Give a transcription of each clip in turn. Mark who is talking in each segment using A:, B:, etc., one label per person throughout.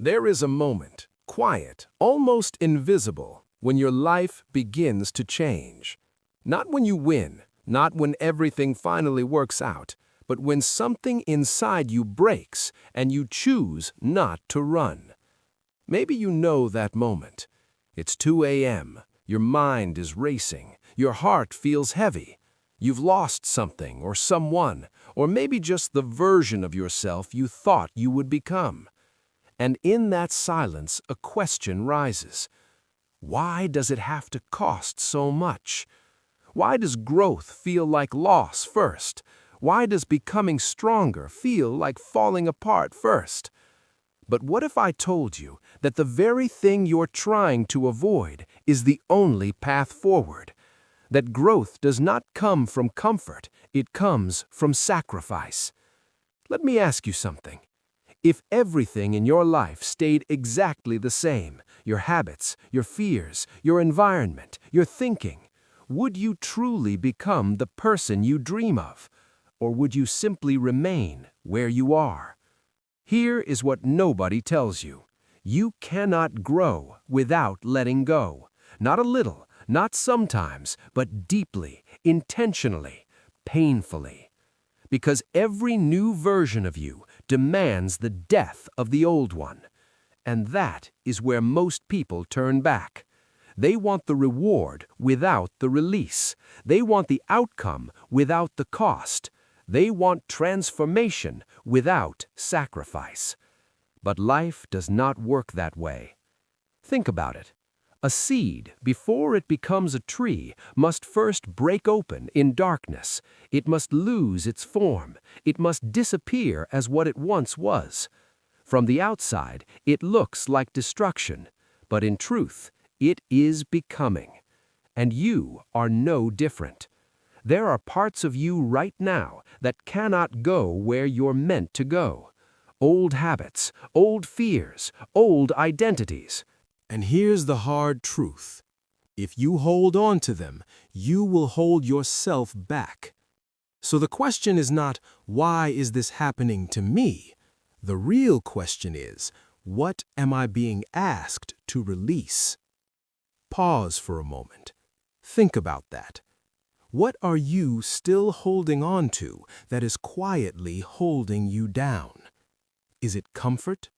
A: There is a moment, quiet, almost invisible, when your life begins to change. Not when you win, not when everything finally works out, but when something inside you breaks and you choose not to run. Maybe you know that moment. It's 2 a.m., your mind is racing, your heart feels heavy. You've lost something or someone, or maybe just the version of yourself you thought you would become. And in that silence, a question rises. Why does it have to cost so much? Why does growth feel like loss first? Why does becoming stronger feel like falling apart first? But what if I told you that the very thing you're trying to avoid is the only path forward? That growth does not come from comfort, it comes from sacrifice. Let me ask you something. If everything in your life stayed exactly the same, your habits, your fears, your environment, your thinking, would you truly become the person you dream of? Or would you simply remain where you are? Here is what nobody tells you. You cannot grow without letting go. Not a little, not sometimes, but deeply, intentionally, painfully. Because every new version of you demands the death of the old one. And that is where most people turn back. They want the reward without the release. They want the outcome without the cost. They want transformation without sacrifice. But life does not work that way. Think about it. A seed, before it becomes a tree, must first break open in darkness. It must lose its form. It must disappear as what it once was. From the outside, it looks like destruction, but in truth, it is becoming. And you are no different. There are parts of you right now that cannot go where you're meant to go. Old habits, old fears, old identities. And here's the hard truth. If you hold on to them, you will hold yourself back. So the question is not, why is this happening to me? The real question is, what am I being asked to release? Pause for a moment. Think about that. What are you still holding on to that is quietly holding you down? Is it comfort?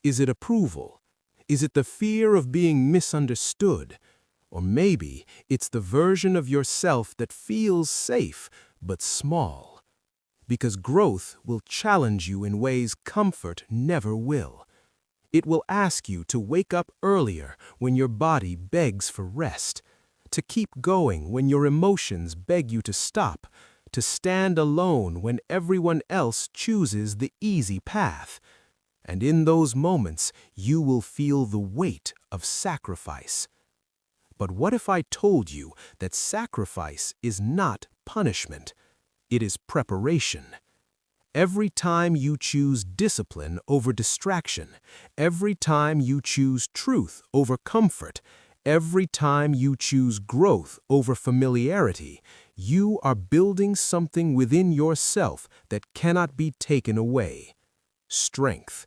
A: Is it approval? Is it the fear of being misunderstood? Or maybe it's the version of yourself that feels safe but small. Because growth will challenge you in ways comfort never will. It will ask you to wake up earlier when your body begs for rest, to keep going when your emotions beg you to stop, to stand alone when everyone else chooses the easy path. And in those moments, you will feel the weight of sacrifice. But what if I told you that sacrifice is not punishment? It is preparation. Every time you choose discipline over distraction, every time you choose truth over comfort, every time you choose growth over familiarity, you are building something within yourself that cannot be taken away. Strength.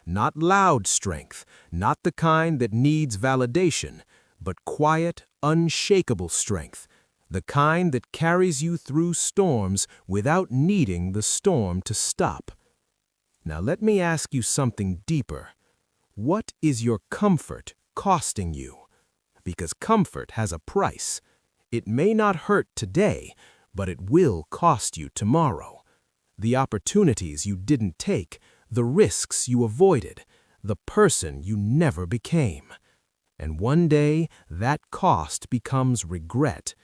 A: Not loud strength, not the kind that needs validation, but quiet, unshakable strength, the kind that carries you through storms without needing the storm to stop. Now let me ask you something deeper. What is your comfort costing you? Because comfort has a price. It may not hurt today, but it will cost you tomorrow. The opportunities you didn't take, the risks you avoided, the person you never became. And one day, that cost becomes regret.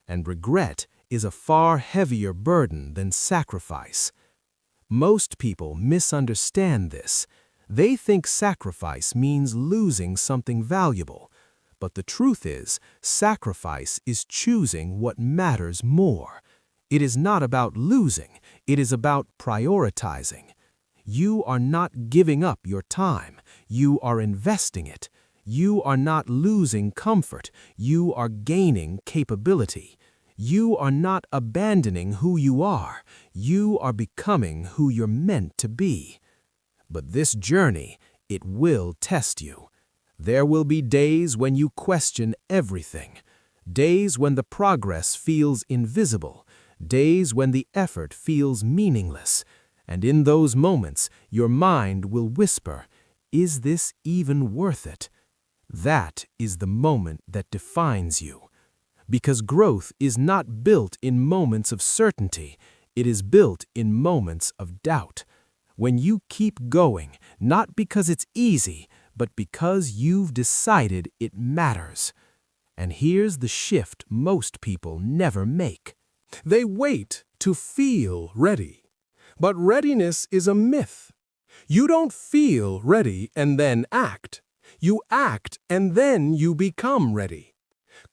A: And regret is a far heavier burden than sacrifice. Most people misunderstand this. They think sacrifice means losing something valuable. But the truth is, sacrifice is choosing what matters more. It is not about losing, it is about prioritizing. You are not giving up your time, you are investing it. You are not losing comfort, you are gaining capability. You are not abandoning who you are, you are becoming who you're meant to be. But this journey, it will test you. There will be days when you question everything, days when the progress feels invisible, days when the effort feels meaningless, and in those moments your mind will whisper, "Is this even worth it?" That is the moment that defines you. Because growth is not built in moments of certainty, it is built in moments of doubt. When you keep going, not because it's easy, but because you've decided it matters. And here's the shift most people never make.
B: They wait to feel ready. But readiness is a myth. You don't feel ready and then act. You act and then you become ready.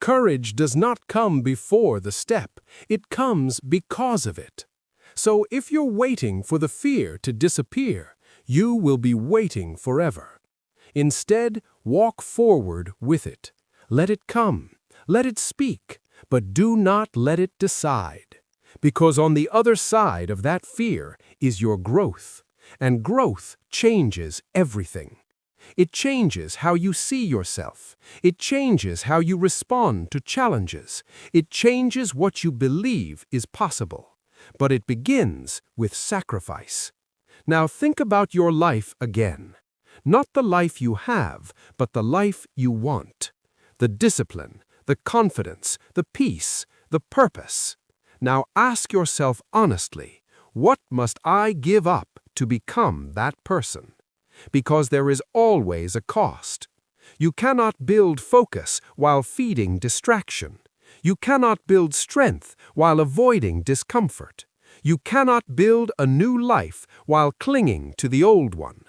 B: Courage does not come before the step. It comes because of it. So if you're waiting for the fear to disappear, you will be waiting forever. Instead, walk forward with it. Let it come. Let it speak. But do not let it decide. Because on the other side of that fear is your growth. And growth changes everything. It changes how you see yourself. It changes how you respond to challenges. It changes what you believe is possible. But it begins with sacrifice. Now think about your life again. Not the life you have, but the life you want. The discipline, the confidence, the peace, the purpose. Now ask yourself honestly, what must I give up to become that person? Because there is always a cost. You cannot build focus while feeding distraction. You cannot build strength while avoiding discomfort. You cannot build a new life while clinging to the old one.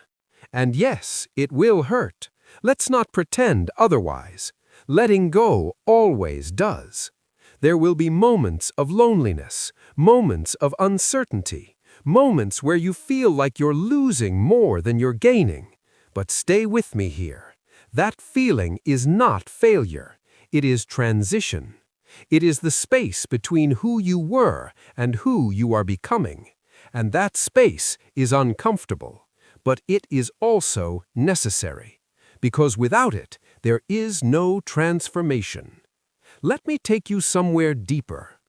B: And yes, it will hurt. Let's not pretend otherwise. Letting go always does. There will be moments of loneliness, moments of uncertainty, moments where you feel like you're losing more than you're gaining. But stay with me here. That feeling is not failure. It is transition. It is the space between who you were and who you are becoming. And that space is uncomfortable, but it is also necessary. Because without it, there is no transformation. Let me take you somewhere deeper.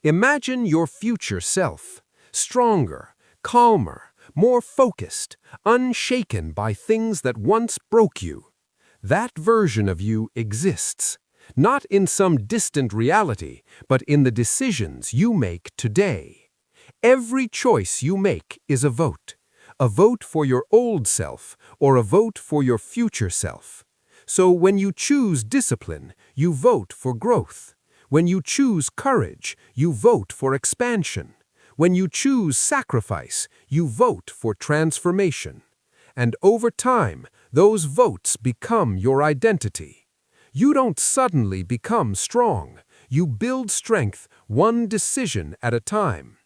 B: Imagine your future self, stronger, calmer, more focused, unshaken by things that once broke you. That version of you exists, not in some distant reality, but in the decisions you make today. Every choice you make is a vote for your old self or a vote for your future self. So when you choose discipline, you vote for growth. When you choose courage, you vote for expansion. When you choose sacrifice, you vote for transformation. And over time, those votes become your identity. You don't suddenly become strong. You build strength one decision at a time.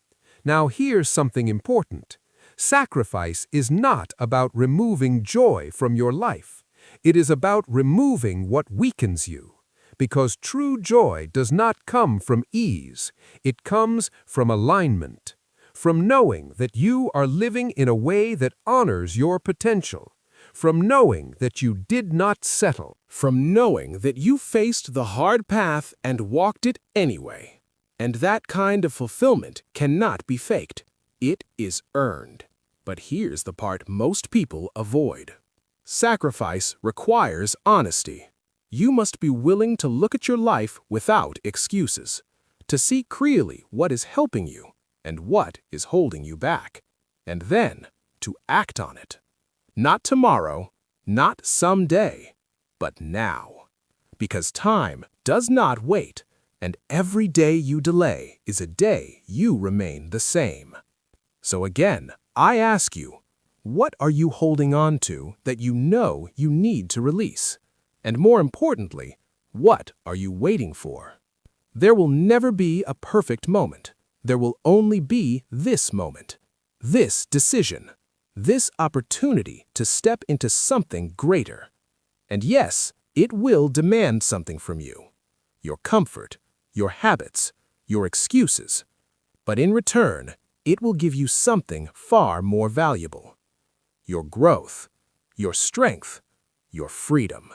B: Now here's something important. Sacrifice is not about removing joy from your life. It is about removing what weakens you. Because true joy does not come from ease. It comes from alignment. From knowing that you are living in a way that honors your potential. From knowing that you did not settle. From knowing that you faced the hard path and walked it anyway. And that kind of fulfillment cannot be faked. It is earned. But here's the part most people avoid. Sacrifice requires honesty. You must be willing to look at your life without excuses, to see clearly what is helping you and what is holding you back, and then to act on it. Not tomorrow, not someday, but now. Because time does not wait, and every day you delay is a day you remain the same. So again, I ask you, what are you holding on to that you know you need to release? And more importantly, what are you waiting for? There will never be a perfect moment. There will only be this moment, this decision, this opportunity to step into something greater. And yes, it will demand something from you. Your comfort, your habits, your excuses. But in return, it will give you something far more valuable. Your growth, your strength, your freedom.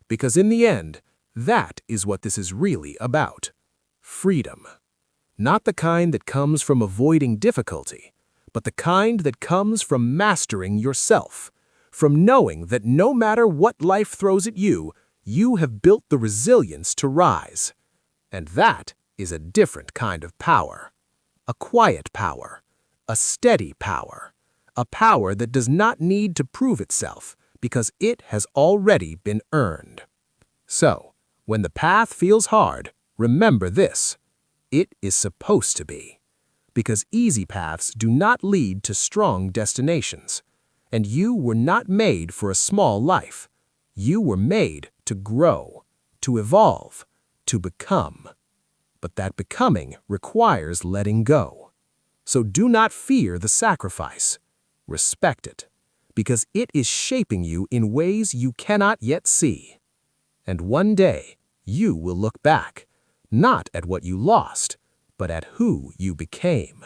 B: Because in the end, that is what this is really about. Freedom. Not the kind that comes from avoiding difficulty, but the kind that comes from mastering yourself, from knowing that no matter what life throws at you, you have built the resilience to rise. And that is a different kind of power. A quiet power, a steady power, a power that does not need to prove itself because it has already been earned. So, when the path feels hard, remember this: it is supposed to be. Because easy paths do not lead to strong destinations. And you were not made for a small life. You were made to grow, to evolve, to become. But that becoming requires letting go. So do not fear the sacrifice. Respect it, because it is shaping you in ways you cannot yet see. And one day, you will look back, not at what you lost, but at who you became.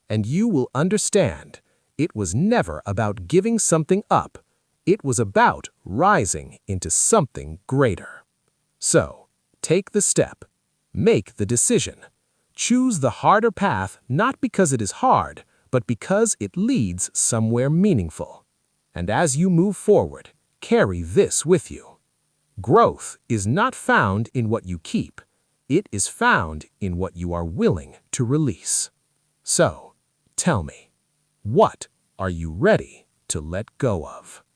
B: And you will understand it was never about giving something up. It was about rising into something greater. So, take the step. Make the decision. Choose the harder path not because it is hard, but because it leads somewhere meaningful. And as you move forward, carry this with you. Growth is not found in what you keep. It is found in what you are willing to release. So, tell me, what are you ready to let go of?